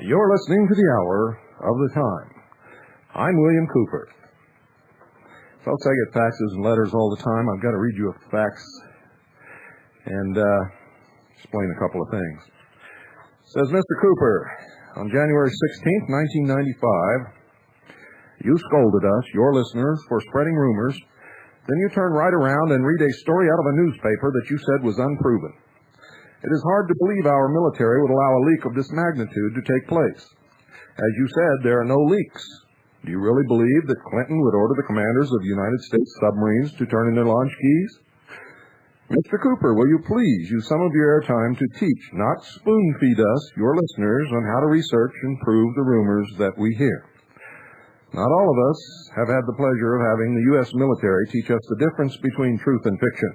You're listening to the Hour of the Time. I'm William Cooper. Folks, I get faxes and letters all the time. I've got to read you a fax and explain a couple of things. It says, Mr. Cooper, on January 16th, 1995, you scolded us, your listeners, for spreading rumors. Then you turned right around and read a story out of a newspaper that you said was unproven. It is hard to believe our military would allow a leak of this magnitude to take place. As you said, there are no leaks. Do you really believe that Clinton would order the commanders of United States submarines to turn in their launch keys? Mr. Cooper, will you please use some of your airtime to teach, not spoon-feed us, your listeners, on how to research and prove the rumors that we hear? Not all of us have had the pleasure of having the U.S. military teach us the difference between truth and fiction.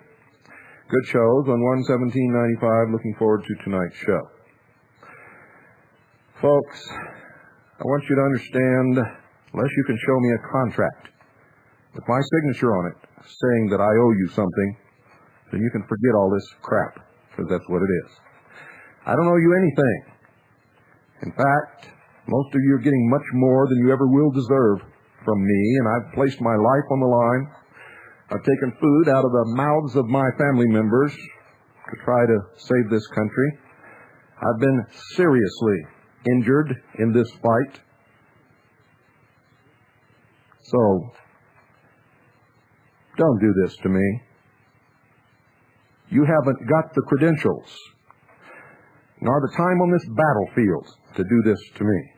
Good shows on 1/17/95. Looking forward to tonight's show. Folks, I want you to understand, unless you can show me a contract with my signature on it saying that I owe you something, then you can forget all this crap, because that's what it is. I don't owe you anything. In fact, most of you are getting much more than you ever will deserve from me, and I've placed my life on the line. I've taken food out of the mouths of my family members to try to save this country. I've been seriously injured in this fight. So, don't do this to me. You haven't got the credentials, nor the time on this battlefield to do this to me.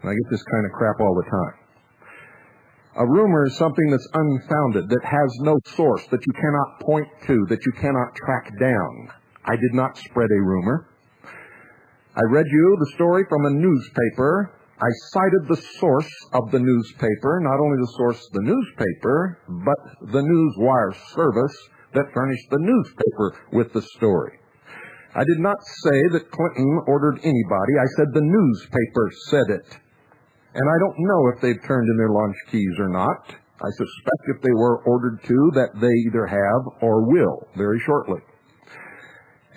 And I get this kind of crap all the time. A rumor is something that's unfounded, that has no source, that you cannot point to, that you cannot track down. I did not spread a rumor. I read you the story from a newspaper. I cited the source of the newspaper, not only the source of the newspaper, but the news wire service that furnished the newspaper with the story. I did not say that Clinton ordered anybody. I said the newspaper said it. And I don't know if they've turned in their launch keys or not. I suspect if they were ordered to, that they either have or will very shortly.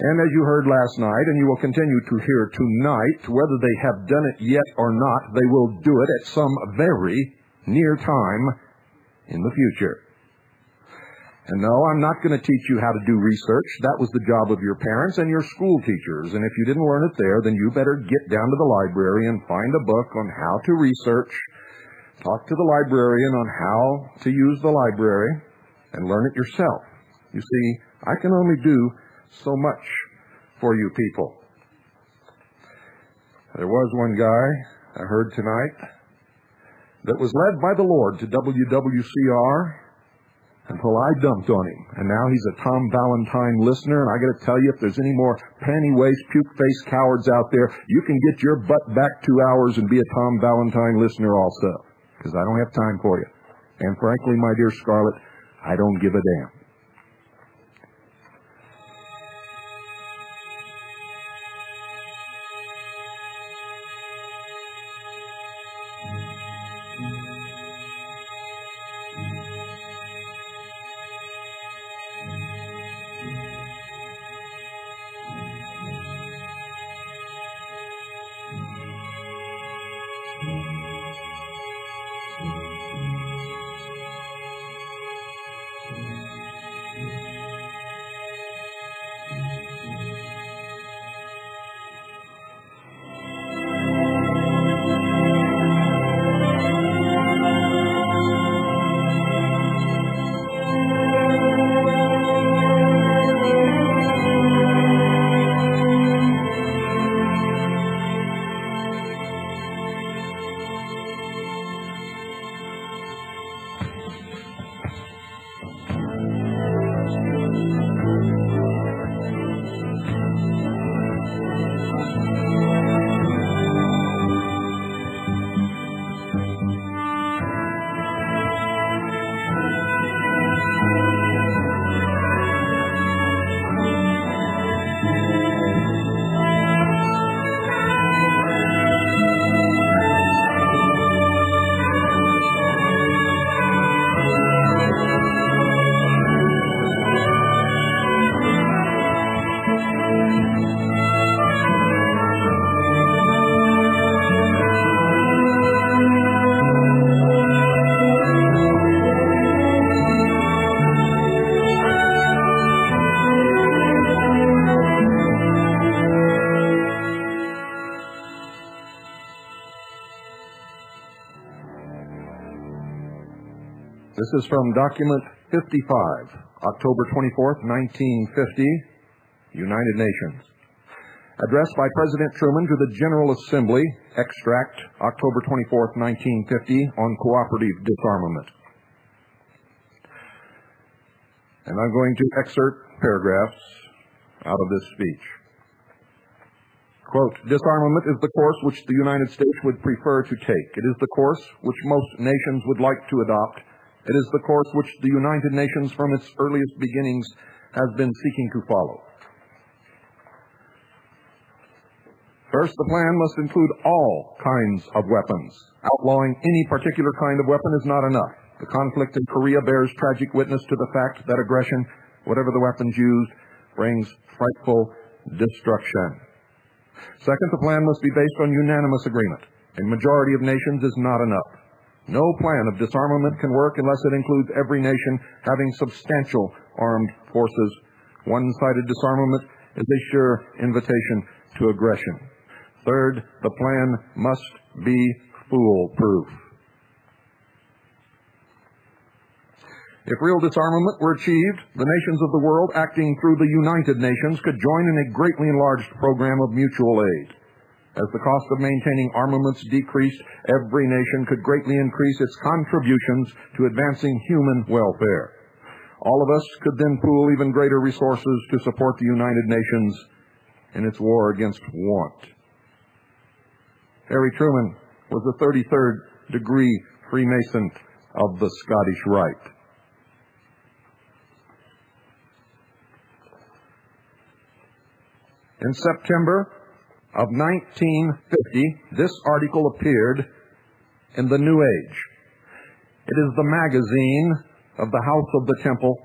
And as you heard last night, and you will continue to hear tonight, whether they have done it yet or not, they will do it at some very near time in the future. And no, I'm not going to teach you how to do research. That was the job of your parents and your school teachers. And if you didn't learn it there, then you better get down to the library and find a book on how to research. Talk to the librarian on how to use the library and learn it yourself. You see, I can only do so much for you people. There was one guy I heard tonight that was led by the Lord to WWCR until I dumped on him. And now he's a Tom Valentine listener, and I got to tell you, if there's any more panty-waist, puke-faced cowards out there, you can get your butt back 2 hours and be a Tom Valentine listener also, because I don't have time for you. And frankly, my dear Scarlett, I don't give a damn. This is from document 55, October 24th, 1950, United Nations. Addressed by President Truman to the General Assembly, extract, October 24th, 1950, on cooperative disarmament. And I'm going to excerpt paragraphs out of this speech. Quote, disarmament is the course which the United States would prefer to take. It is the course which most nations would like to adopt. It is the course which the United Nations from its earliest beginnings has been seeking to follow. First, the plan must include all kinds of weapons. Outlawing any particular kind of weapon is not enough. The conflict in Korea bears tragic witness to the fact that aggression, whatever the weapons used, brings frightful destruction. Second, the plan must be based on unanimous agreement. A majority of nations is not enough. No plan of disarmament can work unless it includes every nation having substantial armed forces. One-sided disarmament is a sure invitation to aggression. Third, the plan must be foolproof. If real disarmament were achieved, the nations of the world, acting through the United Nations, could join in a greatly enlarged program of mutual aid. As the cost of maintaining armaments decreased, every nation could greatly increase its contributions to advancing human welfare. All of us could then pool even greater resources to support the United Nations in its war against want. Harry Truman was a 33rd degree Freemason of the Scottish Rite. In September of 1950, this article appeared in the New Age. It is the magazine of the House of the Temple,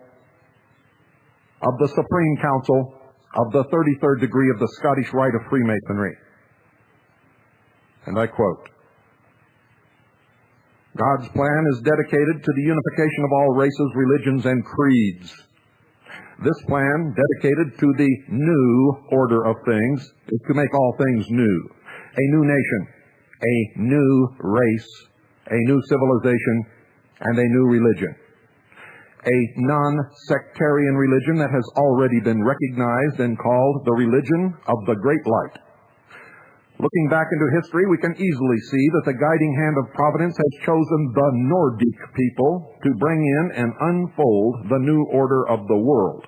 of the Supreme Council, of the 33rd degree of the Scottish Rite of Freemasonry. And I quote, God's plan is dedicated to the unification of all races, religions, and creeds. This plan, dedicated to the new order of things, is to make all things new. A new nation, a new race, a new civilization, and a new religion. A non-sectarian religion that has already been recognized and called the religion of the Great Light. Looking back into history, we can easily see that the guiding hand of Providence has chosen the Nordic people to bring in and unfold the new order of the world.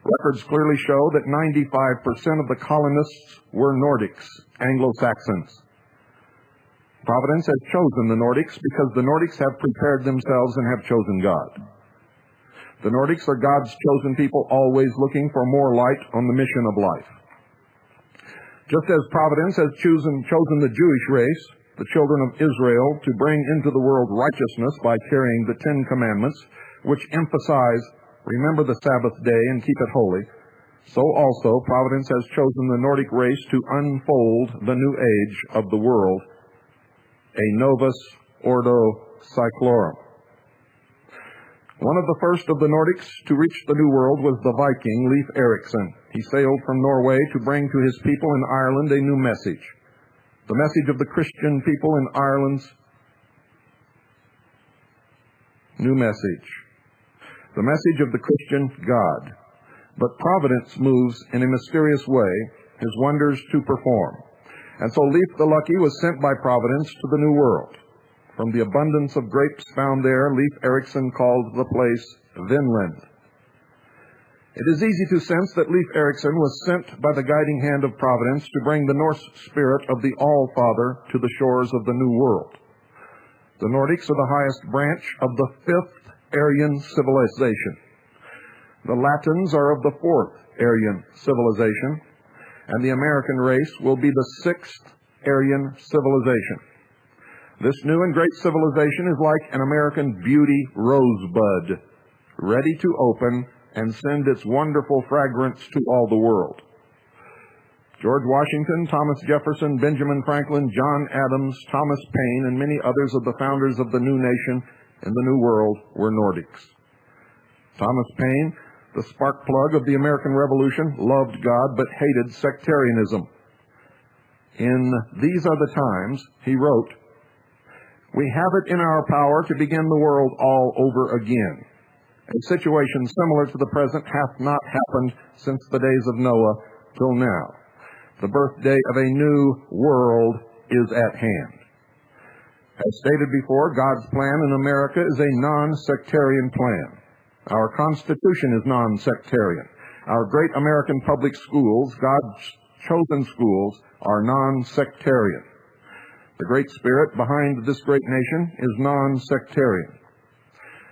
Records clearly show that 95% of the colonists were Nordics, Anglo-Saxons. Providence has chosen the Nordics because the Nordics have prepared themselves and have chosen God. The Nordics are God's chosen people, always looking for more light on the mission of life. Just as Providence has chosen the Jewish race, the children of Israel, to bring into the world righteousness by carrying the 10 Commandments, which emphasize, remember the Sabbath day and keep it holy, so also Providence has chosen the Nordic race to unfold the new age of the world, a Novus Ordo Seclorum. One of the first of the Nordics to reach the New World was the Viking Leif Erikson. He sailed from Norway to bring to his people in Ireland a new message. The message of the Christian people in Ireland's new message. The message of the Christian God. But Providence moves in a mysterious way, his wonders to perform. And so Leif the Lucky was sent by Providence to the New World. From the abundance of grapes found there, Leif Erikson called the place Vinland. It is easy to sense that Leif Erikson was sent by the guiding hand of Providence to bring the Norse spirit of the All-Father to the shores of the New World. The Nordics are the highest branch of the 5th Aryan civilization. The Latins are of the 4th Aryan civilization, and the American race will be the 6th Aryan civilization. This new and great civilization is like an American beauty rosebud, ready to open and send its wonderful fragrance to all the world. George Washington, Thomas Jefferson, Benjamin Franklin, John Adams, Thomas Paine, and many others of the founders of the new nation in the New World were Nordics. Thomas Paine, the spark plug of the American Revolution, loved God but hated sectarianism. In These Are the Times, he wrote, We have it in our power to begin the world all over again. A situation similar to the present hath not happened since the days of Noah till now. The birthday of a new world is at hand. As stated before, God's plan in America is a non-sectarian plan. Our Constitution is non-sectarian. Our great American public schools, God's chosen schools, are non-sectarian. The great spirit behind this great nation is non-sectarian.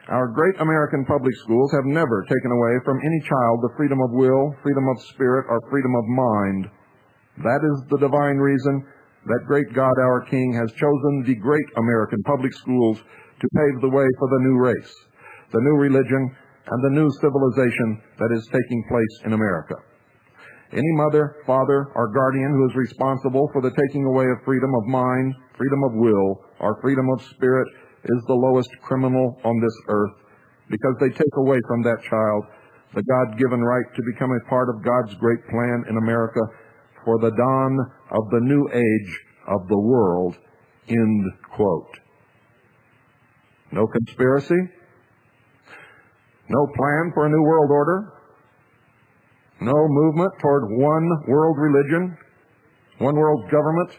Our great American public schools have never taken away from any child the freedom of will, freedom of spirit, or freedom of mind. That is the divine reason that great God, our King, has chosen the great American public schools to pave the way for the new race, the new religion, and the new civilization that is taking place in America. Any mother, father, or guardian who is responsible for the taking away of freedom of mind, freedom of will, or freedom of spirit is the lowest criminal on this earth, because they take away from that child the God-given right to become a part of God's great plan in America for the dawn of the new age of the world, end quote. No conspiracy, no plan for a new world order, no movement toward one world religion, one world government.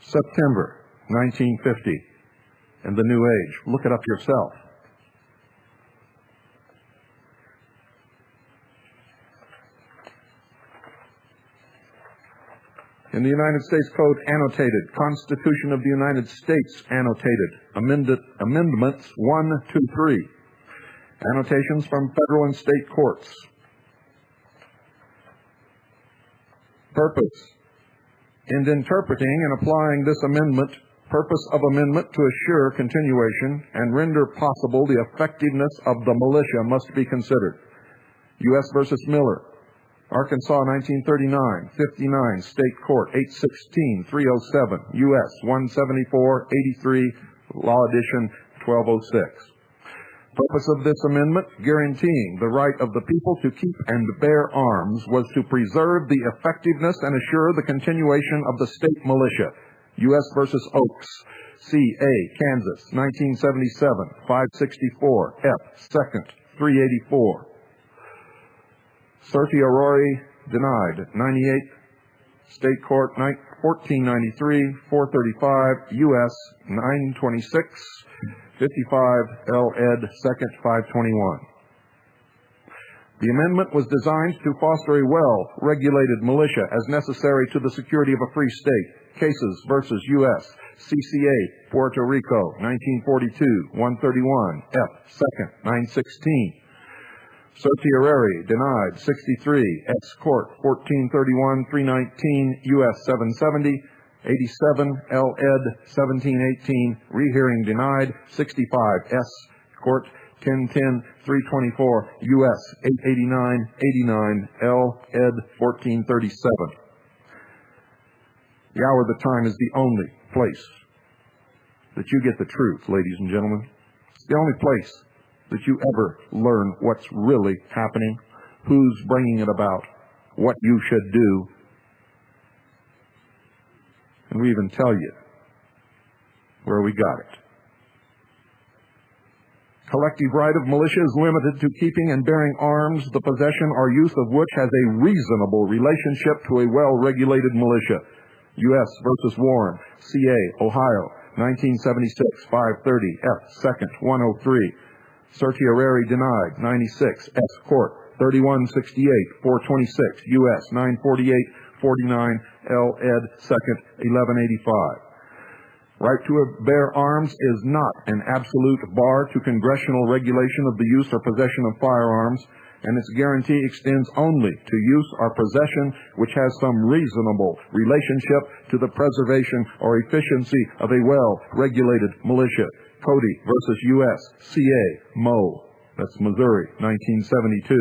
September 1950 and the new age. Look it up yourself. In the United States Code, annotated. Constitution of the United States, annotated. Amendments 1, 2, 3. Annotations from federal and state courts. Purpose. In interpreting and applying this amendment, purpose of amendment to assure continuation and render possible the effectiveness of the militia must be considered. U.S. versus Miller. Arkansas, 1939, 59, State Court, 816, 307, U.S., 174, 83, Law Edition, 1206. Purpose of this amendment, guaranteeing the right of the people to keep and bear arms, was to preserve the effectiveness and assure the continuation of the state militia. U.S. versus Oaks, C.A., Kansas, 1977, 564, F, 2nd, 384. Certiorari denied. 98, State Court, 1493, 435, U.S., 926, 55, L. ed. 2nd, 521. The amendment was designed to foster a well-regulated militia as necessary to the security of a free state. Cases versus U.S., CCA, Puerto Rico, 1942, 131, F. 2nd, 916. Certiorari denied. 63, S. Court, 1431, 319, U.S. 770, 87, L. ed. 1718, rehearing denied. 65, S. Court, 1010, 324, U.S. 889, 89, L. ed. 1437. The hour, the time is the only place that you get the truth, ladies and gentlemen. It's the only place that you ever learn what's really happening, who's bringing it about, what you should do. And we even tell you where we got it. Collective right of militia is limited to keeping and bearing arms, the possession or use of which has a reasonable relationship to a well-regulated militia. U.S. versus Warren, C.A., Ohio, 1976, 530, F. 2nd, 103. Certiorari denied. 96, S. Court, 3168, 426, U.S. 948, 49, L. ed. 2nd, 1185. Right to bear arms is not an absolute bar to congressional regulation of the use or possession of firearms, and its guarantee extends only to use or possession which has some reasonable relationship to the preservation or efficiency of a well-regulated militia. Cody versus U.S. C.A. Moe. That's Missouri, 1972.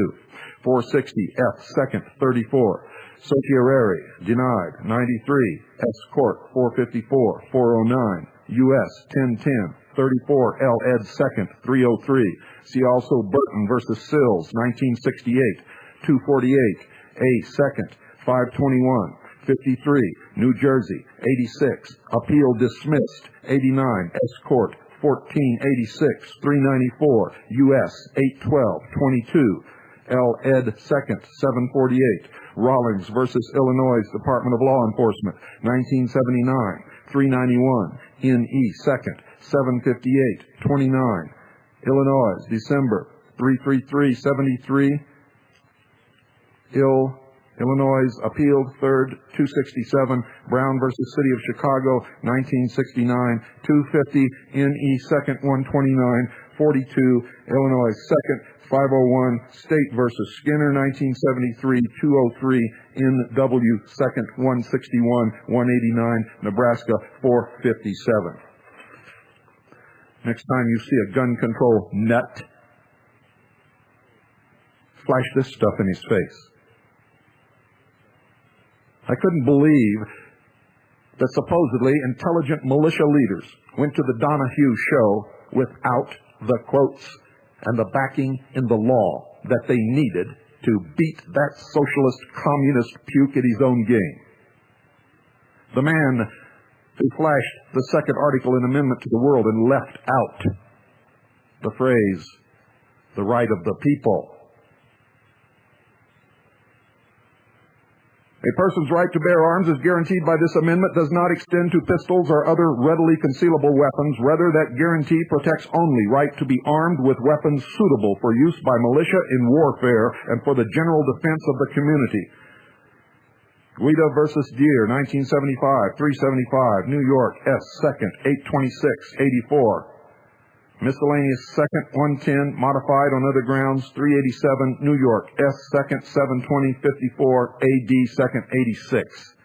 460 F. 2nd, 34. Certiorari denied. 93 S. Court, 454, 409. U.S. 1010, 34 L. ed. 2nd, 303. See also Burton versus Sills, 1968. 248 A. 2nd, 521. 53, New Jersey. 86, appeal dismissed. 89, S Court. 1486, 394, U.S. 812, 22, L. Ed. 2nd, 748, Rawlings versus Illinois Department of Law Enforcement, 1979, 391, N.E. 2nd, 758, 29, Illinois, December, 33373, Illinois, appealed 3rd, 267, Brown versus City of Chicago, 1969, 250, N.E. 2nd, 129, 42, Illinois 2nd, 501, State versus Skinner, 1973, 203, N.W. 2nd, 161, 189, Nebraska 457. Next time you see a gun control nut, flash this stuff in his face. I couldn't believe that supposedly intelligent militia leaders went to the Donahue show without the quotes and the backing in the law that they needed to beat that socialist communist puke at his own game. The man who flashed the second article in Amendment to the World and left out the phrase, the right of the people. A person's right to bear arms is guaranteed by this amendment does not extend to pistols or other readily concealable weapons. Rather, that guarantee protects only right to be armed with weapons suitable for use by militia in warfare and for the general defense of the community. Guida versus Deere, 1975, 375, New York, S. 2nd, 826, 84. Miscellaneous 2nd, 110, modified on other grounds, 387, New York, S. 2nd, 720, 54, AD 2nd, 86.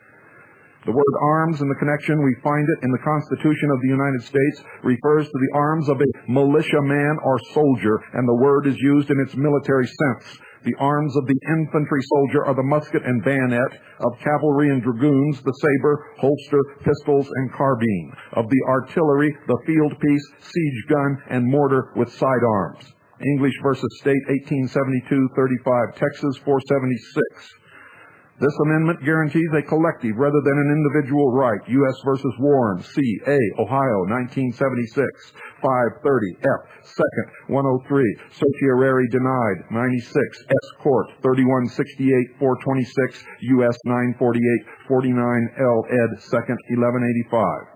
The word arms in the connection, we find it in the Constitution of the United States, refers to the arms of a militiaman or soldier, and the word is used in its military sense. The arms of the infantry soldier are the musket and bayonet, of cavalry and dragoons, the saber, holster, pistols, and carbine, of the artillery, the field piece, siege gun, and mortar with sidearms. English versus State, 1872-35, Texas 476. This amendment guarantees a collective rather than an individual right. U.S. versus Warren, C.A., Ohio, 1976, 530, F. 2nd, 103, certiorari denied, 96, S. Court, 3168, 426, U.S. 948, 49, L. Ed. 2nd, 1185.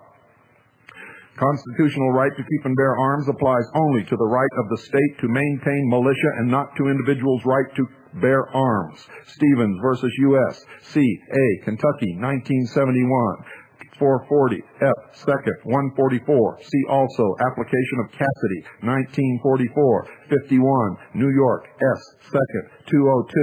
Constitutional right to keep and bear arms applies only to the right of the state to maintain militia and not to individuals' right to bear arms. Stevens versus U.S. C.A., Kentucky, 1971. 440, F. 2nd, 144. See also application of Cassidy, 1944. 51, New York, S. 2nd, 202,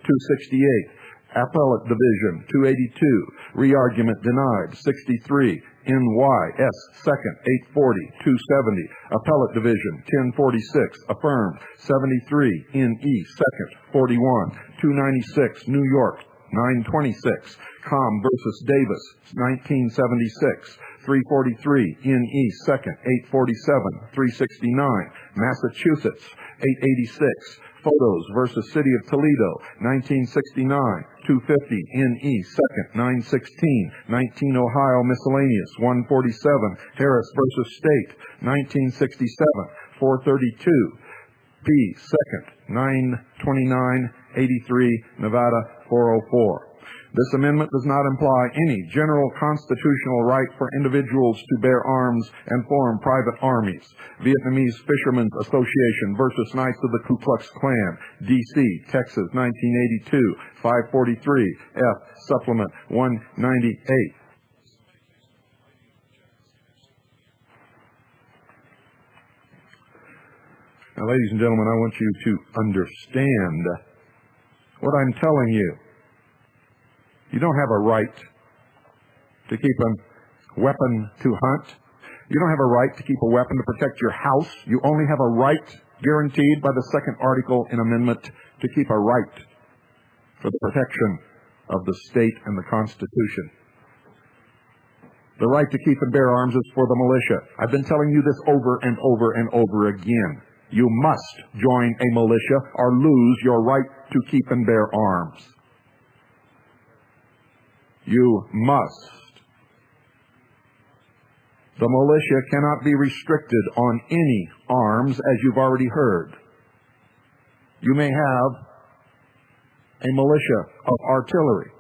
268. Appellate Division, 282. Re-argument denied, 63. NY, S. 2nd, 840, 270. Appellate Division, 1046. Affirmed, 73. NE, 2nd, 41. 296. New York, 926. Com versus Davis, 1976. 343. NE, 2nd, 847. 369. Massachusetts, 886. Photos versus City of Toledo, 1969, 250, NE, 2nd, 916, 19 Ohio Miscellaneous, 147, Harris versus State, 1967, 432, P, 2nd, 929, 83, Nevada, 404. This amendment does not imply any general constitutional right for individuals to bear arms and form private armies. Vietnamese Fishermen's Association versus Knights of the Ku Klux Klan, D.C., Texas, 1982, 543, F, Supplement 198. Now, ladies and gentlemen, I want you to understand what I'm telling you. You don't have a right to keep a weapon to hunt. You don't have a right to keep a weapon to protect your house. You only have a right guaranteed by the second article in Amendment to keep a right for the protection of the state and the Constitution. The right to keep and bear arms is for the militia. I've been telling you this over and over and over again. You must join a militia or lose your right to keep and bear arms. You must. The militia cannot be restricted on any arms, as you've already heard. You may have a militia of artillery.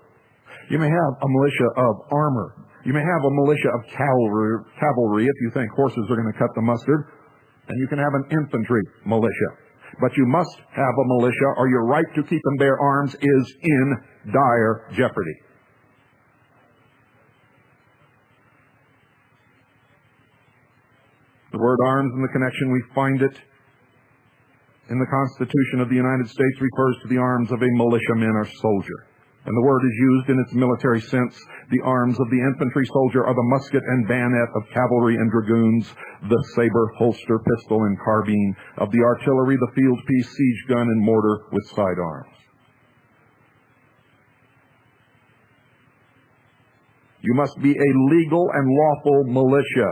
You may have a militia of armor. You may have a militia of cavalry if you think horses are going to cut the mustard. And you can have an infantry militia. But you must have a militia, or your right to keep and bear arms is in dire jeopardy. The word arms in the connection, we find it in the Constitution of the United States, refers to the arms of a militiaman or soldier. And the word is used in its military sense. The arms of the infantry soldier are the musket and bayonet of cavalry and dragoons, the saber, holster, pistol, and carbine. Of the artillery, the field piece, siege gun, and mortar with sidearms. You must be a legal and lawful militia.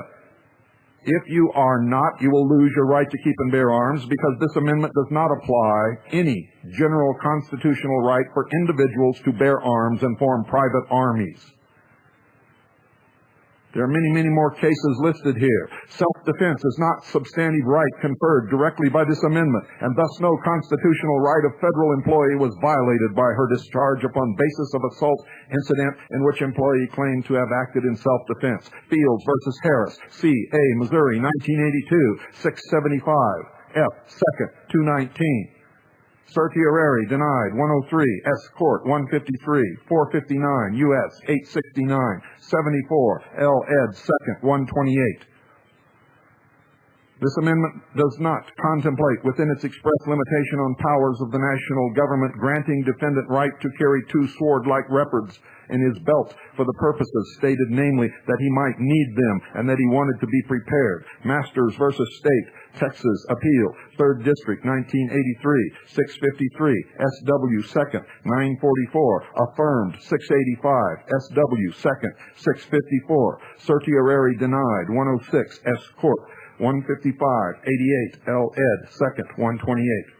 If you are not, you will lose your right to keep and bear arms, because this amendment does not apply any general constitutional right for individuals to bear arms and form private armies. There are many, many more cases listed here. Self-defense is not substantive right conferred directly by this amendment, and thus no constitutional right of federal employee was violated by her discharge upon basis of assault incident in which employee claimed to have acted in self-defense. Fields versus Harris, C.A., Missouri, 1982, 675, F. 2nd, 219. Certiorari denied, 103, S. Court, 153, 459, U.S., 869, 74, L. Ed. 2nd, 128. This amendment does not contemplate within its express limitation on powers of the national government granting defendant right to carry two sword-like weapons in his belt for the purposes stated, namely, that he might need them and that he wanted to be prepared. Masters versus State, Texas, Appeal, 3rd District, 1983, 653, SW 2nd, 944, affirmed, 685, SW 2nd, 654, certiorari denied, 106, S. Court, 155, 88, L. Ed. 2nd, 128.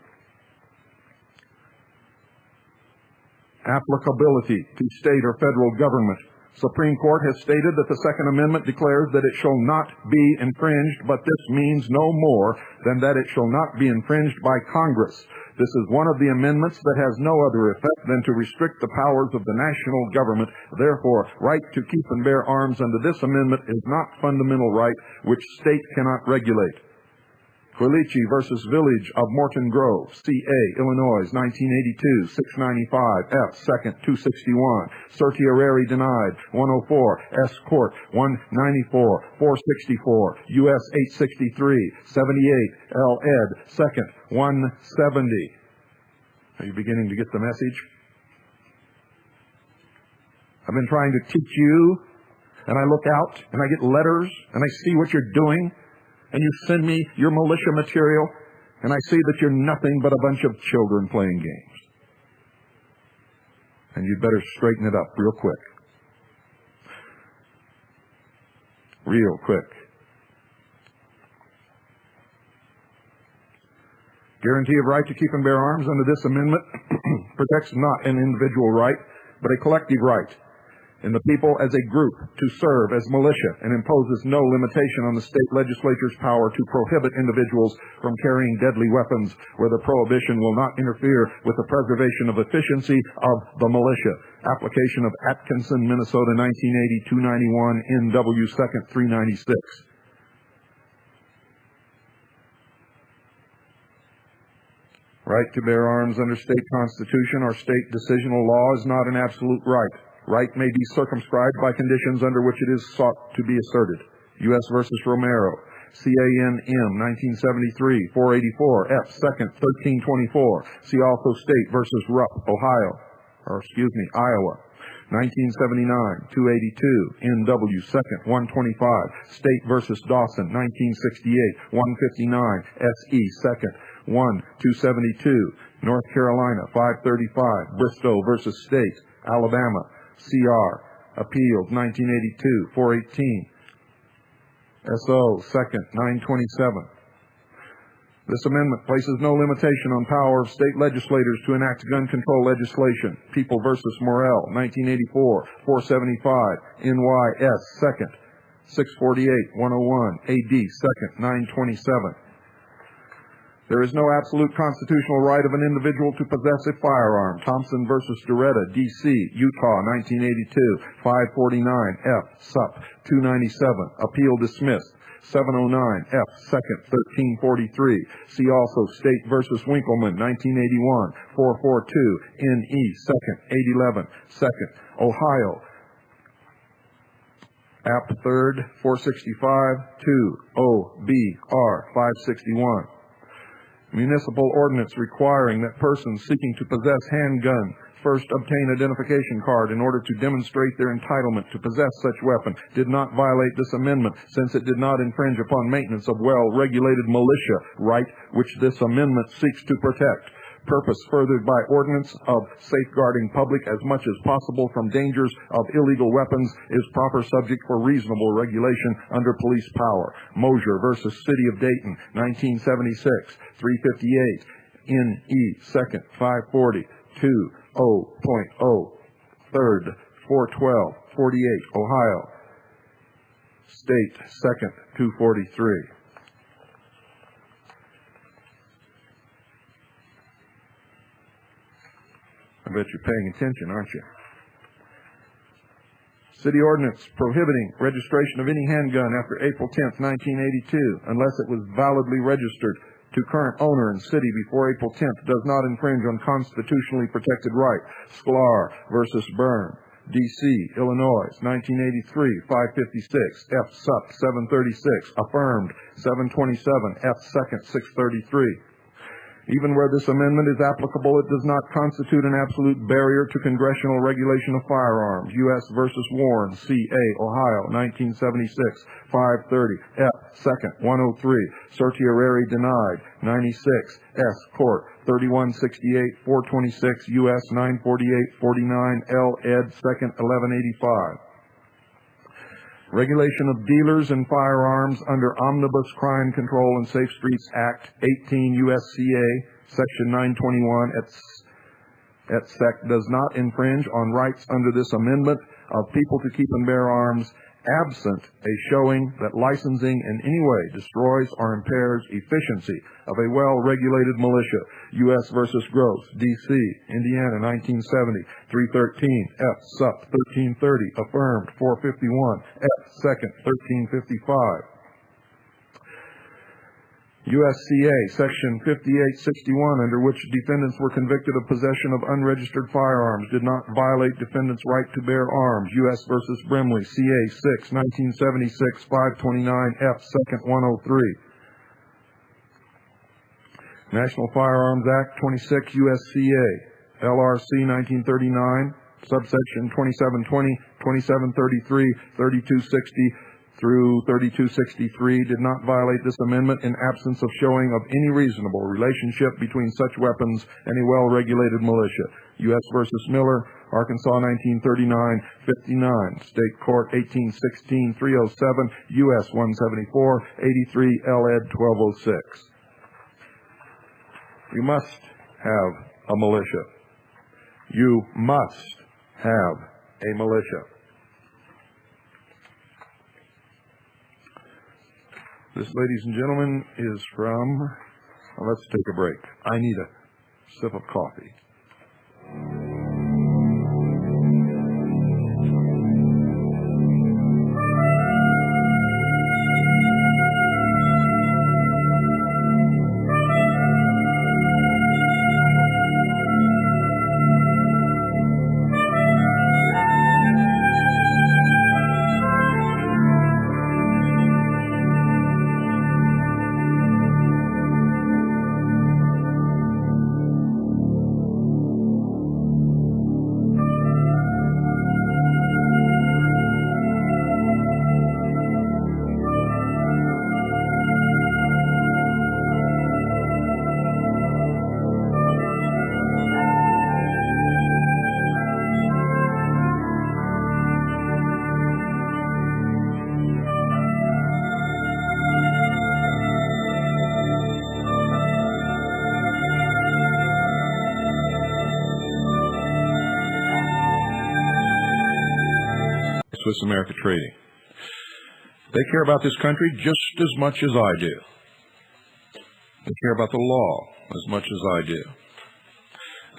Applicability to state or federal government. Supreme Court has stated that the Second Amendment declares that it shall not be infringed, but this means no more than that it shall not be infringed by Congress. This is one of the amendments that has no other effect than to restrict the powers of the national government. Therefore, right to keep and bear arms under this amendment is not fundamental right, which state cannot regulate. Quilici versus Village of Morton Grove, C.A., Illinois, 1982, 695, F. 2nd, 261. Certiorari denied, 104, S. Court, 194, 464, U.S. 863, 78, L. Ed. 2nd, 170. Are you beginning to get the message? I've been trying to teach you, and I look out, and I get letters, and I see what you're doing, and you send me your militia material, and I see that you're nothing but a bunch of children playing games. And you'd better straighten it up real quick. Real quick. Guarantee of right to keep and bear arms under this amendment protects not an individual right, but a collective right in the people as a group to serve as militia, and imposes no limitation on the state legislature's power to prohibit individuals from carrying deadly weapons, where the prohibition will not interfere with the preservation of efficiency of the militia. Application of Atkinson, Minnesota, 1980, 291, NW 2nd, 396. Right to bear arms under state constitution or state decisional law is not an absolute right. Right may be circumscribed by conditions under which it is sought to be asserted. U.S. versus Romero, C.A.N.M. 1973, 484, F. 2nd, 1324. See also State versus Rupp, Iowa, 1979, 282, N.W. 2nd, 125. State versus Dawson, 1968, 159, S.E. 2nd, 272. North Carolina, 535. Bristow versus State, Alabama, C.R. Appeals, 1982, 418. S.O. 2nd, 927. This amendment places no limitation on power of state legislators to enact gun control legislation. People versus Morrell, 1984, 475, NYS, 2nd, 648, 101, AD, 2nd, 927. There is no absolute constitutional right of an individual to possess a firearm. Thompson versus Doretta, D.C., Utah, 1982, 549, F, Sup, 297. Appeal dismissed. 709, F, 2nd, 1343. See also State versus Winkleman, 1981, 442, N.E., 2nd, 811, 2nd, Ohio, App 3rd, 465, 2, O.B.R. 561. Municipal ordinance requiring that persons seeking to possess handgun first obtain identification card in order to demonstrate their entitlement to possess such weapon did not violate this amendment, since it did not infringe upon maintenance of well-regulated militia right which this amendment seeks to protect. Purpose furthered by ordinance of safeguarding public as much as possible from dangers of illegal weapons is proper subject for reasonable regulation under police power. Mosier versus City of Dayton, 1976, 358, N.E., 2nd, 540, 2.0, 3rd, 412, 48, Ohio, State, 2nd, 243. I bet you're paying attention, aren't you? City ordinance prohibiting registration of any handgun after April 10th, 1982, unless it was validly registered to current owner in city before April 10th, does not infringe on constitutionally protected right. Sklar versus Byrne, D.C., Illinois, 1983, 556, F. Sup, 736, affirmed, 727, F. 2nd, 633. Even where this amendment is applicable, it does not constitute an absolute barrier to congressional regulation of firearms. U.S. versus Warren, C.A., Ohio, 1976, 530, F. 2nd, 103, certiorari denied, 96, S. Court, 3168, 426, U.S. 948, 49, L. ed. 2nd, 1185. Regulation of dealers in firearms under Omnibus Crime Control and Safe Streets Act, 18 U.S.C.A., Section 921 et sec. Does not infringe on rights under this amendment of people to keep and bear arms, absent a showing that licensing in any way destroys or impairs efficiency of a well-regulated militia. U.S. versus Gross, D.C., Indiana, 1970, 313, F. Sup, 1330, affirmed, 451, F. 2nd, 1355. USCA, Section 5861, under which defendants were convicted of possession of unregistered firearms, did not violate defendants' right to bear arms. U.S. versus Brimley, CA 6, 1976, 529, F. 2nd, 103. National Firearms Act 26, USCA, LRC 1939, subsection 2720, 2733, 3260, through 3263 did not violate this amendment in absence of showing of any reasonable relationship between such weapons and a well-regulated militia. U.S. versus Miller, Arkansas, 1939, 59, State Court, 1816, 307, U.S. 174, 83, L. ed. 1206. You must have a militia. You must have a militia. This, ladies and gentlemen, is from, well, let's take a break. I need a sip of coffee. Swiss America Trading. They care about this country just as much as I do. They care about the law as much as I do.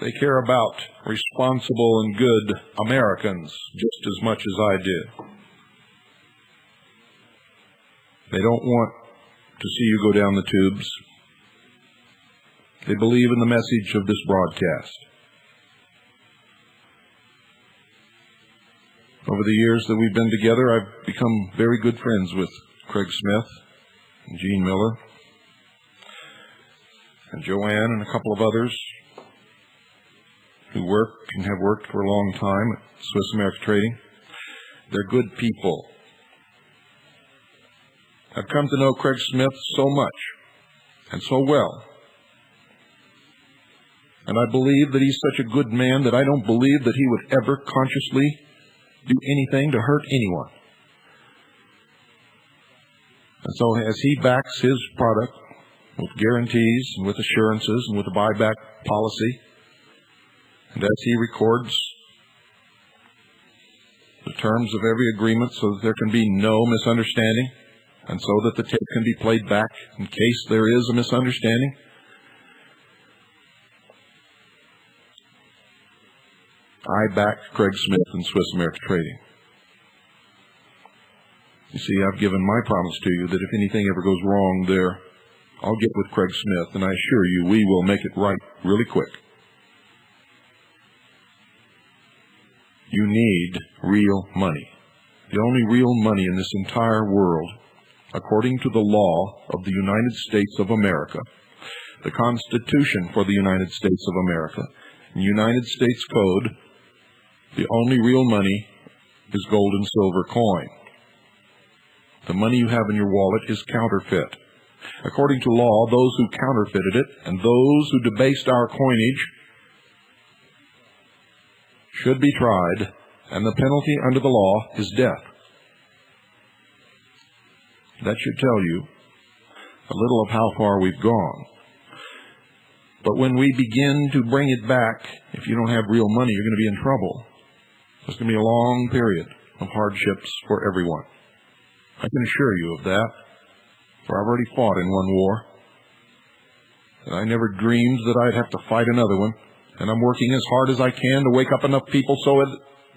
They care about responsible and good Americans just as much as I do. They don't want to see you go down the tubes. They believe in the message of this broadcast. Over the years that we've been together, I've become very good friends with Craig Smith and Gene Miller and Joanne and a couple of others who work and have worked for a long time at Swiss America Trading. They're good people. I've come to know Craig Smith so much and so well. And I believe that he's such a good man that I don't believe that he would ever consciously do anything to hurt anyone. And so as he backs his product with guarantees and with assurances and with a buyback policy, and as he records the terms of every agreement so that there can be no misunderstanding, and so that the tape can be played back in case there is a misunderstanding, I back Craig Smith and Swiss America Trading. You see, I've given my promise to you that if anything ever goes wrong there, I'll get with Craig Smith, and I assure you we will make it right really quick. You need real money. The only real money in this entire world, according to the law of the United States of America, the Constitution for the United States of America, and United States Code, the only real money is gold and silver coin. The money you have in your wallet is counterfeit. According to law, those who counterfeited it and those who debased our coinage should be tried, and the penalty under the law is death. That should tell you a little of how far we've gone. But when we begin to bring it back, if you don't have real money, you're going to be in trouble. There's going to be a long period of hardships for everyone. I can assure you of that, for I've already fought in one war, and I never dreamed that I'd have to fight another one, and I'm working as hard as I can to wake up enough people so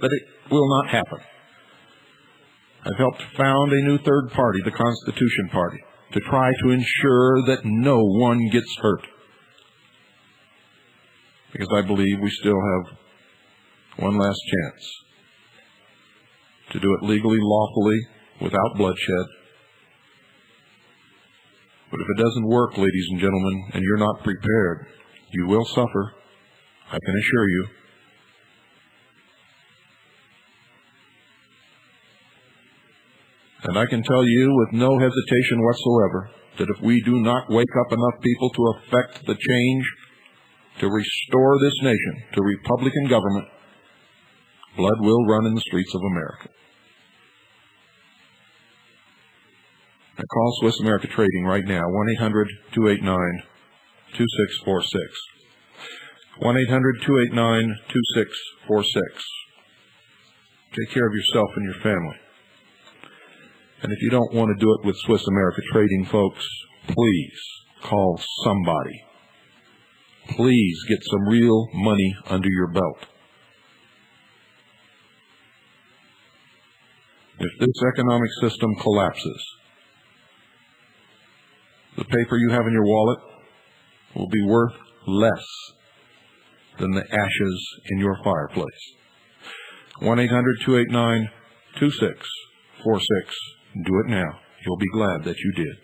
that it will not happen. I've helped found a new third party, the Constitution Party, to try to ensure that no one gets hurt. Because I believe we still have one last chance to do it legally, lawfully, without bloodshed. But if it doesn't work, ladies and gentlemen, and you're not prepared, you will suffer, I can assure you. And I can tell you with no hesitation whatsoever that if we do not wake up enough people to effect the change, to restore this nation to Republican government, blood will run in the streets of America. I call Swiss America Trading right now, 1-800-289-2646. 1-800-289-2646. Take care of yourself and your family. And if you don't want to do it with Swiss America Trading, folks, please call somebody. Please get some real money under your belt. If this economic system collapses, the paper you have in your wallet will be worth less than the ashes in your fireplace. 1-800-289-2646. Do it now. You'll be glad that you did.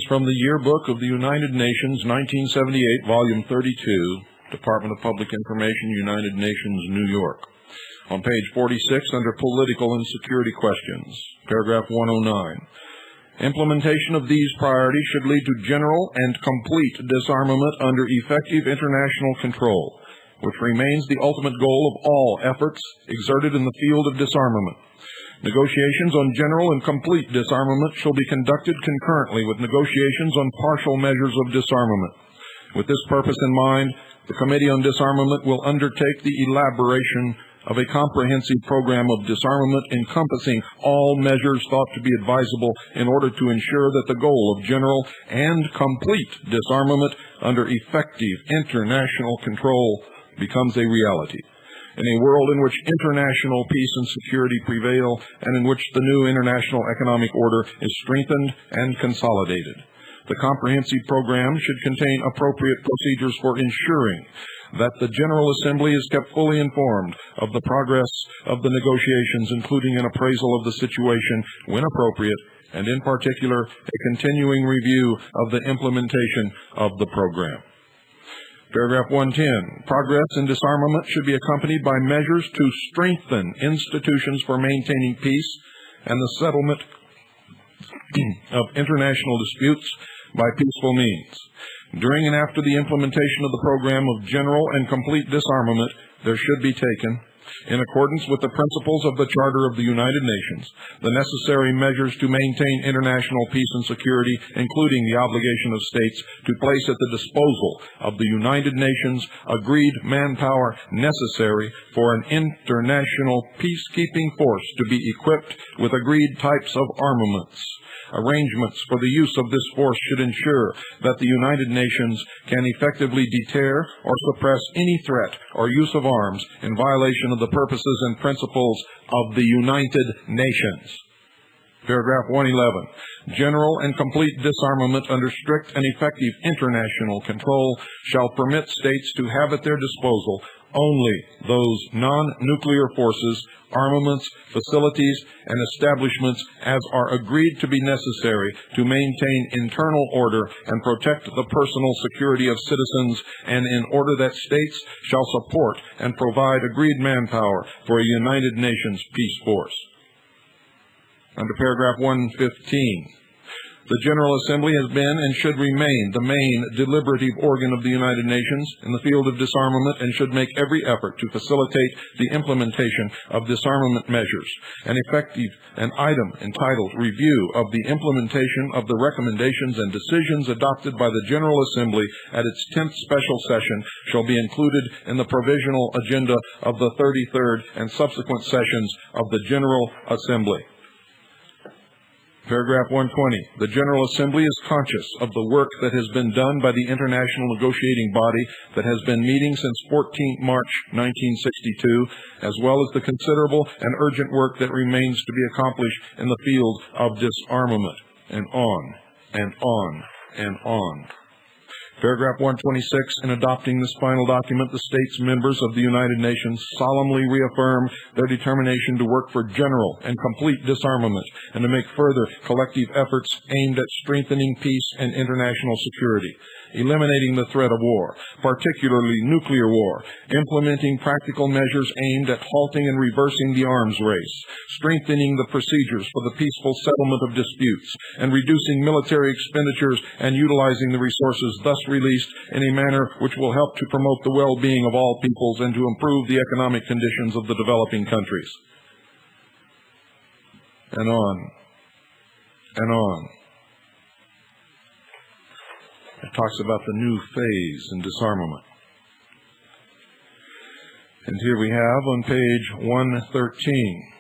from the Yearbook of the United Nations, 1978, Volume 32, Department of Public Information, United Nations, New York. On page 46, under Political and Security Questions, paragraph 109. Implementation of these priorities should lead to general and complete disarmament under effective international control, which remains the ultimate goal of all efforts exerted in the field of disarmament. Negotiations on general and complete disarmament shall be conducted concurrently with negotiations on partial measures of disarmament. With this purpose in mind, the Committee on Disarmament will undertake the elaboration of a comprehensive program of disarmament encompassing all measures thought to be advisable in order to ensure that the goal of general and complete disarmament under effective international control becomes a reality. In a world in which international peace and security prevail, and in which the new international economic order is strengthened and consolidated, the comprehensive program should contain appropriate procedures for ensuring that the General Assembly is kept fully informed of the progress of the negotiations, including an appraisal of the situation when appropriate, and in particular, a continuing review of the implementation of the program. Paragraph 110, progress in disarmament should be accompanied by measures to strengthen institutions for maintaining peace and the settlement of international disputes by peaceful means. During and after the implementation of the program of general and complete disarmament, there should be taken, in accordance with the principles of the Charter of the United Nations, the necessary measures to maintain international peace and security, including the obligation of states to place at the disposal of the United Nations agreed manpower necessary for an international peacekeeping force to be equipped with agreed types of armaments. Arrangements for the use of this force should ensure that the United Nations can effectively deter or suppress any threat or use of arms in violation of the purposes and principles of the United Nations. Paragraph 111. General and complete disarmament under strict and effective international control shall permit states to have at their disposal only those non-nuclear forces, armaments, facilities, and establishments as are agreed to be necessary to maintain internal order and protect the personal security of citizens, and in order that states shall support and provide agreed manpower for a United Nations peace force. Under paragraph 115, the General Assembly has been and should remain the main deliberative organ of the United Nations in the field of disarmament, and should make every effort to facilitate the implementation of disarmament measures. An item entitled Review of the Implementation of the Recommendations and Decisions adopted by the General Assembly at its 10th Special Session shall be included in the provisional agenda of the 33rd and subsequent sessions of the General Assembly. Paragraph 120. The General Assembly is conscious of the work that has been done by the international negotiating body that has been meeting since 14 March 1962, as well as the considerable and urgent work that remains to be accomplished in the field of disarmament. And on, and on, and on. Paragraph 126, in adopting this final document, the states members of the United Nations solemnly reaffirm their determination to work for general and complete disarmament and to make further collective efforts aimed at strengthening peace and international security, eliminating the threat of war, particularly nuclear war, implementing practical measures aimed at halting and reversing the arms race, strengthening the procedures for the peaceful settlement of disputes, and reducing military expenditures and utilizing the resources thus released in a manner which will help to promote the well-being of all peoples and to improve the economic conditions of the developing countries. And on, and on. It talks about the new phase in disarmament. And here we have on page 113.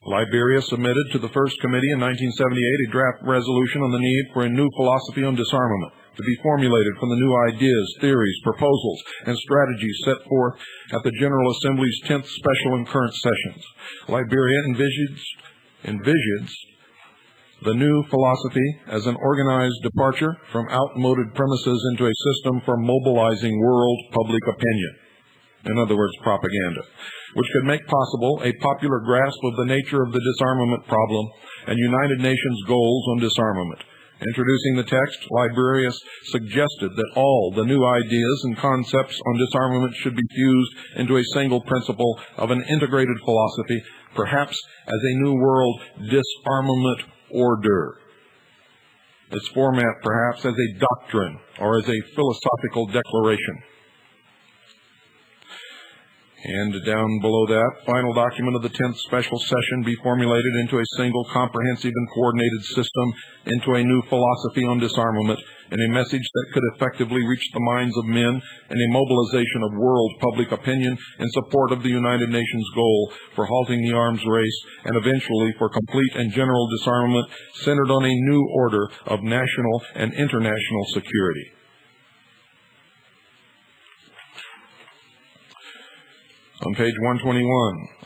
Liberia submitted to the First Committee in 1978 a draft resolution on the need for a new philosophy on disarmament to be formulated from the new ideas, theories, proposals, and strategies set forth at the General Assembly's 10th Special and Current Sessions. Liberia envisions the new philosophy as an organized departure from outmoded premises into a system for mobilizing world public opinion. in other words, propaganda, which could make possible a popular grasp of the nature of the disarmament problem and United Nations goals on disarmament. Introducing the text, Librarius suggested that all the new ideas and concepts on disarmament should be fused into a single principle of an integrated philosophy, perhaps as a new world disarmament order. Its format perhaps as a doctrine or as a philosophical declaration. And down below that, final document of the 10th special session be formulated into a single comprehensive and coordinated system, into a new philosophy on disarmament, and a message that could effectively reach the minds of men, and a mobilization of world public opinion in support of the United Nations goal for halting the arms race, and eventually for complete and general disarmament centered on a new order of national and international security. On page 121,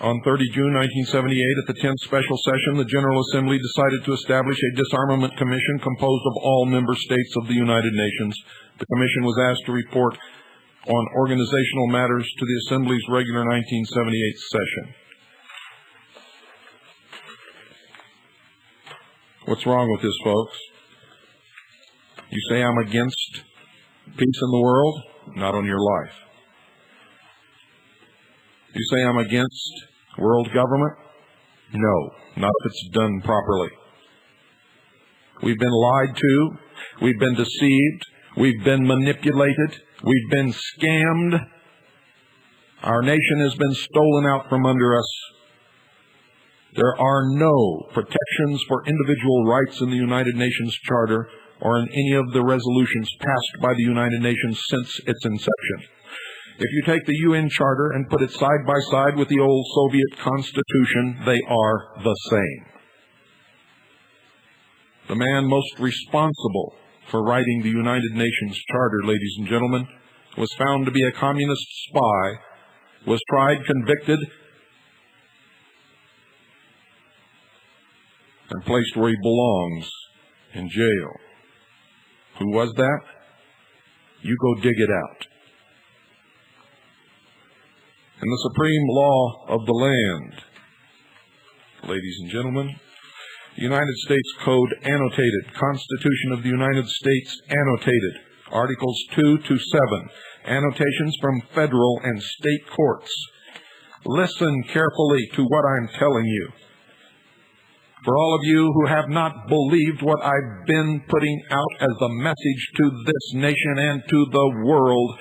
on 30 June 1978, at the 10th special session, the General Assembly decided to establish a disarmament commission composed of all member states of the United Nations. The commission was asked to report on organizational matters to the Assembly's regular 1978 session. What's wrong with this, folks? You say I'm against peace in the world? Not on your life. You say I'm against world government? No, not if it's done properly. We've been lied to. We've been deceived. We've been manipulated. We've been scammed. Our nation has been stolen out from under us. There are no protections for individual rights in the United Nations Charter or in any of the resolutions passed by the United Nations since its inception. If you take the UN Charter and put it side by side with the old Soviet Constitution, they are the same. The man most responsible for writing the United Nations Charter, ladies and gentlemen, was found to be a communist spy, was tried, convicted, and placed where he belongs, in jail. Who was that? You go dig it out. And the supreme law of the land, ladies and gentlemen, United States Code annotated, Constitution of the United States annotated, Articles 2 to 7, annotations from federal and state courts. Listen carefully to what I'm telling you. For all of you who have not believed what I've been putting out as the message to this nation and to the world,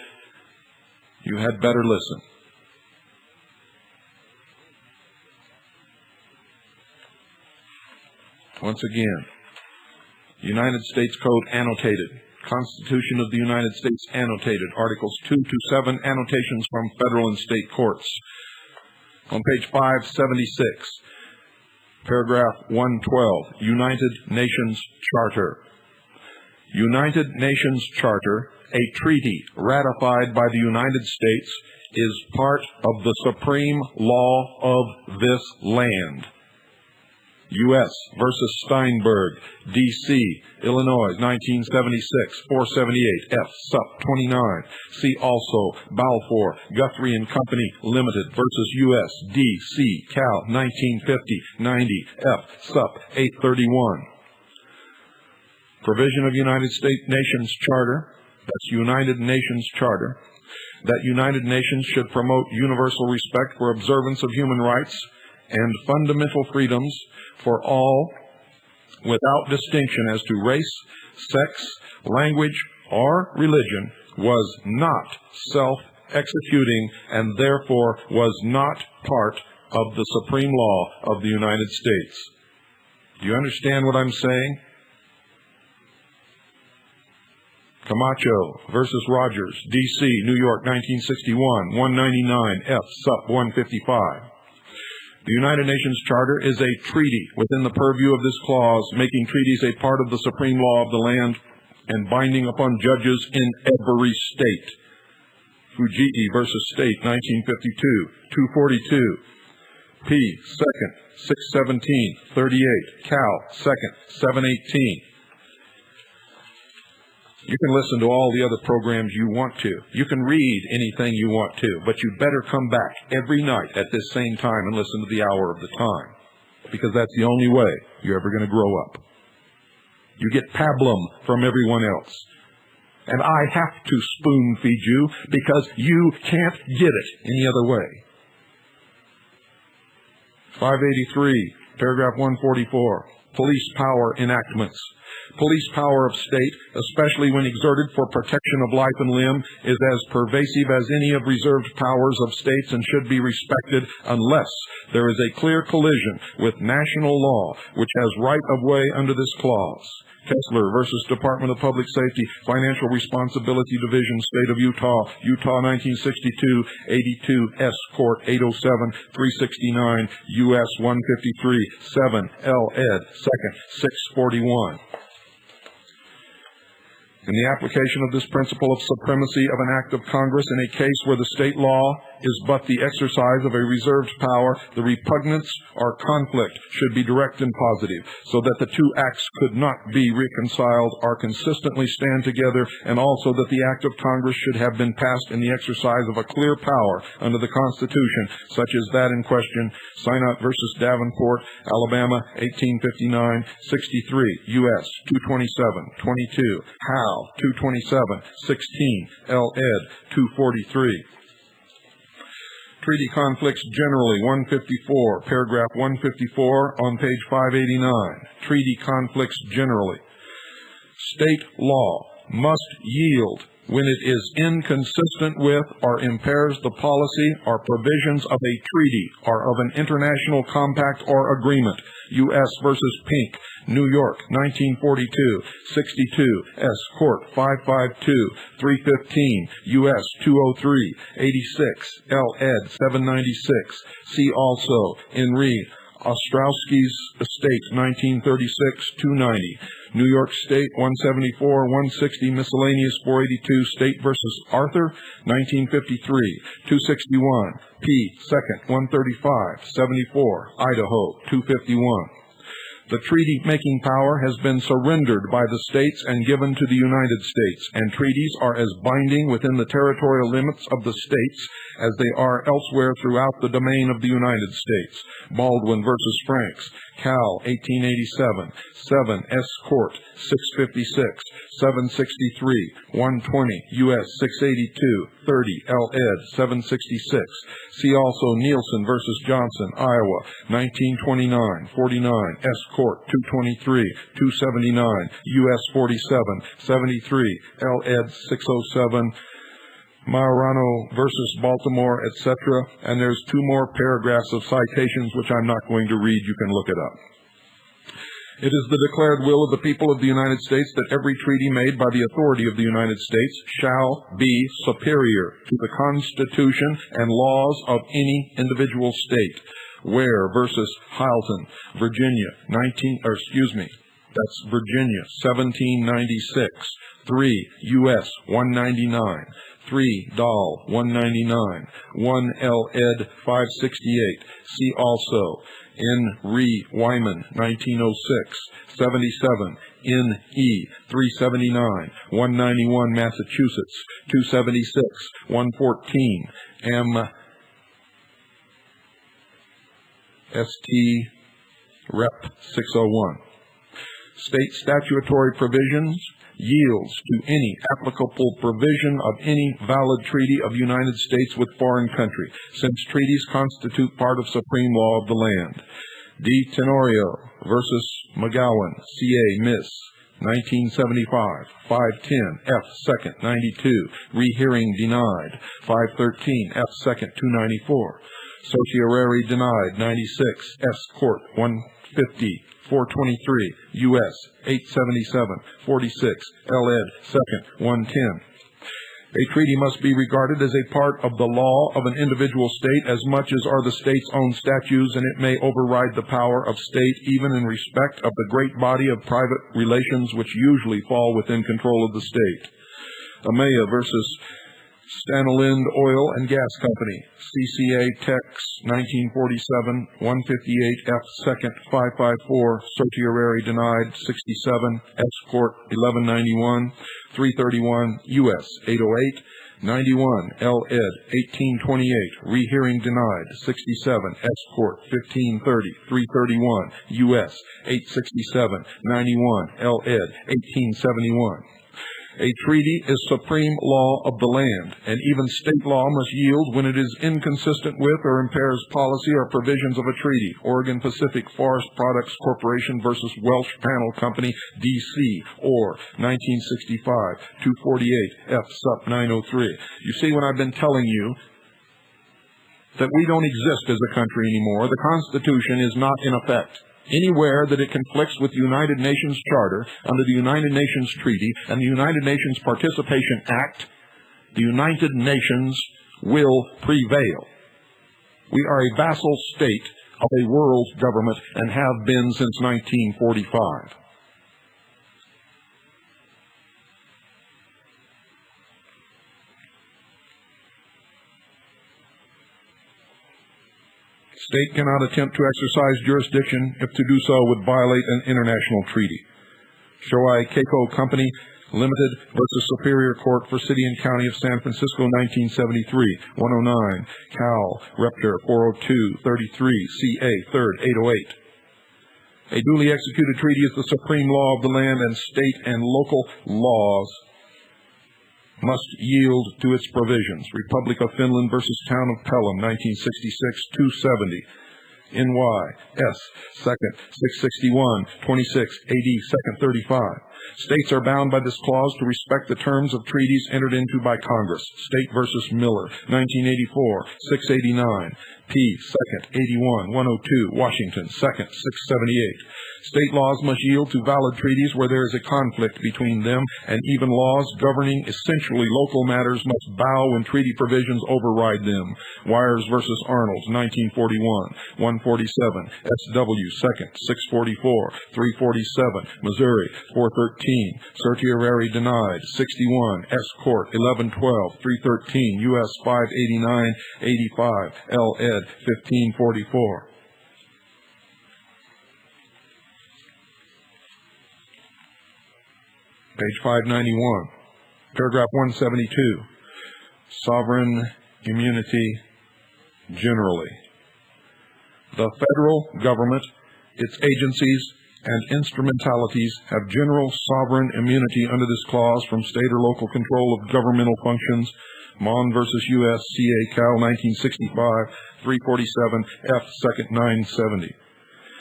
you had better listen. Once again, United States Code annotated, Constitution of the United States annotated, Articles 2 to 7, annotations from federal and state courts. On page 576, paragraph 112, United Nations Charter. United Nations Charter, a treaty ratified by the United States, is part of the supreme law of this land. U.S. versus Steinberg, D.C., Illinois, 1976, 478, F. Sup. 29. See also Balfour, Guthrie and Company, Limited versus U.S., D.C., Cal, 1950, 90, F. Sup. 831. Provision of United States Nations Charter, that's United Nations Charter, that United Nations should promote universal respect for observance of human rights and fundamental freedoms for all without distinction as to race, sex, language, or religion, was not self-executing and therefore was not part of the supreme law of the United States. Do you understand what I'm saying? Camacho versus Rogers, D.C., New York, 1961, 199, F. Sup. 155. The United Nations Charter is a treaty within the purview of this clause, making treaties a part of the supreme law of the land and binding upon judges in every state. Fujii versus State, 1952, 242. P. 2nd, 617, 38. Cal. 2nd, 718. You can listen to all the other programs you want to. You can read anything you want to, but you better come back every night at this same time and listen to the Hour of the Time, because that's the only way you're ever going to grow up. You get pablum from everyone else. And I have to spoon feed you because you can't get it any other way. 583, paragraph 144, police power enactments. Police power of state, especially when exerted for protection of life and limb, is as pervasive as any of reserved powers of states and should be respected unless there is a clear collision with national law, which has right of way under this clause. Kessler versus Department of Public Safety, Financial Responsibility Division, State of Utah, Utah 1962, 82 S Court 807, 369 U.S. 153, 7 L Ed 2nd 641. In the application of this principle of supremacy of an act of Congress in a case where the state law is but the exercise of a reserved power, the repugnance or conflict should be direct and positive, so that the two acts could not be reconciled or consistently stand together, and also that the act of Congress should have been passed in the exercise of a clear power under the Constitution, such as that in question, Sinott versus Davenport, Alabama, 1859, 63, U.S. 227, 22, Hal, 227, 16, L. Ed. 243. Treaty conflicts generally, 154, paragraph 154 on page 589. Treaty conflicts generally. State law must yield when it is inconsistent with or impairs the policy or provisions of a treaty or of an international compact or agreement. U.S. versus Pink, New York, 1942, 62, S. Court, 552, 315, U.S. 203, 86, L. Ed. 796. See also in re. Ostrowski's Estate, 1936, 290. New York State, 174, 160, miscellaneous 482, State versus Arthur, 1953, 261, P. 2nd, 135, 74, Idaho, 251. The treaty-making power has been surrendered by the states and given to the United States, and treaties are as binding within the territorial limits of the states as they are elsewhere throughout the domain of the United States. Baldwin versus Franks, Cal, 1887, 7 S. Court, 656, 763, 120, U.S. 682, 30, L. Ed. 766. See also Nielsen versus Johnson, Iowa, 1929, 49, S. Court, 223, 279, U.S. 47, 73, L. Ed. 607, Majorano versus Baltimore, etc. And there's two more paragraphs of citations which I'm not going to read. You can look it up. It is the declared will of the people of the United States that every treaty made by the authority of the United States shall be superior to the Constitution and laws of any individual state. Ware versus Hileton, Virginia, that's Virginia, 1796. 3 U.S. 199. 3 Dahl, 199. 1 L. Ed. 568. See also N. Re. Wyman, 1906. 77. N. E. 379. 191 Massachusetts. 276. 114. M. St. Rep. 601. State statutory provisions yields to any applicable provision of any valid treaty of the United States with foreign country, since treaties constitute part of supreme law of the land. D. Tenorio versus McGowan, C.A. Miss, 1975, 510, F. 2nd, 92, rehearing denied, 513, F. 2nd, 294. Certiorari denied, 96, S. Court, 150, 423, U.S. 877, 46, L. Ed. 2nd, 110. A treaty must be regarded as a part of the law of an individual state as much as are the state's own statutes, and it may override the power of state even in respect of the great body of private relations which usually fall within control of the state. Amaya versus Stanalind Oil and Gas Company, CCA Tex 1947, 158F 2nd 554, certiorari denied 67, S Court 1191, 331 U.S. 808, 91 L. Ed. 1828, rehearing denied 67, S Court 1530, 331 U.S. 867, 91 L. Ed. 1871. A treaty is supreme law of the land, and even state law must yield when it is inconsistent with or impairs policy or provisions of a treaty. Oregon Pacific Forest Products Corporation versus Welsh Panel Company, D.C., or 1965, 248 F. Sup. 903. You see, when I've been telling you that we don't exist as a country anymore, the Constitution is not in effect. Anywhere that it conflicts with the United Nations Charter, under the United Nations Treaty, and the United Nations Participation Act, the United Nations will prevail. We are a vassal state of a world government and have been since 1945. State cannot attempt to exercise jurisdiction if to do so would violate an international treaty. Shoei Keiko Company Limited versus Superior Court for City and County of San Francisco, 1973, 109, Cal, Repter 402, 33, CA, 3rd, 808. A duly executed treaty is the supreme law of the land, and state and local laws must yield to its provisions. Republic of Finland versus Town of Pelham, 1966, 270. NY, S, 2nd, 661, 26, AD, 2nd, 35. States are bound by this clause to respect the terms of treaties entered into by Congress. State versus Miller, 1984, 689. P, 2nd, 81, 102, Washington, 2nd, 678. State laws must yield to valid treaties where there is a conflict between them, and even laws governing essentially local matters must bow when treaty provisions override them. Wires versus Arnold, 1941, 147, SW, 2nd, 644, 347, Missouri, 413, certiorari denied, 61, S Court, 1112, 313, U.S. 589, 85, L. Ed. 1544. Page 591, paragraph 172, sovereign immunity generally. The federal government, its agencies, and instrumentalities have general sovereign immunity under this clause from state or local control of governmental functions. Mon versus U.S. C.A. Cal, 1965, 347, F. 2nd, 970.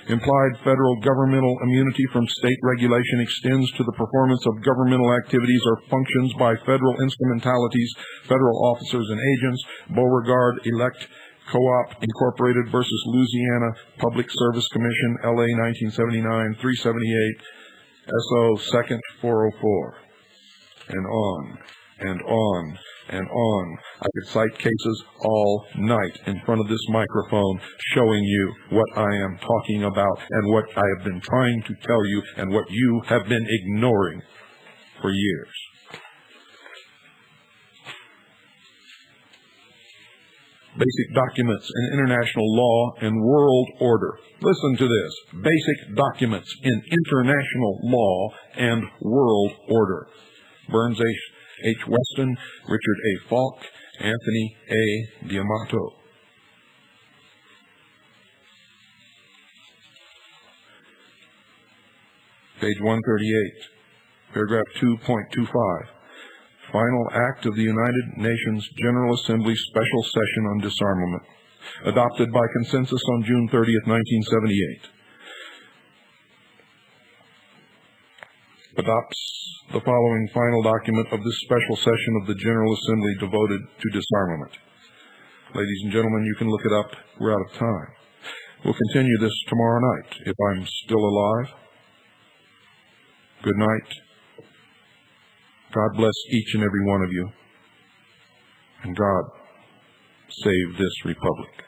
Implied federal governmental immunity from state regulation extends to the performance of governmental activities or functions by federal instrumentalities, federal officers and agents. Beauregard Elect Co-op Incorporated versus Louisiana Public Service Commission, L.A. 1979, 378, S.O. 2nd, 404. And on, and on, and on. I could cite cases all night in front of this microphone showing you what I am talking about and what I have been trying to tell you and what you have been ignoring for years. Basic documents in international law and world order. Listen to this. Basic documents in international law and world order. Burns H. Weston, Richard A. Falk, Anthony A. Diamato. Page 138, paragraph 2.25. Final Act of the United Nations General Assembly Special Session on Disarmament, adopted by consensus on June 30th, 1978. Adopts the following final document of this special session of the General Assembly devoted to disarmament. Ladies and gentlemen, you can look it up. We're out of time. We'll continue this tomorrow night, if I'm still alive. Good night. God bless each and every one of you. And God save this republic.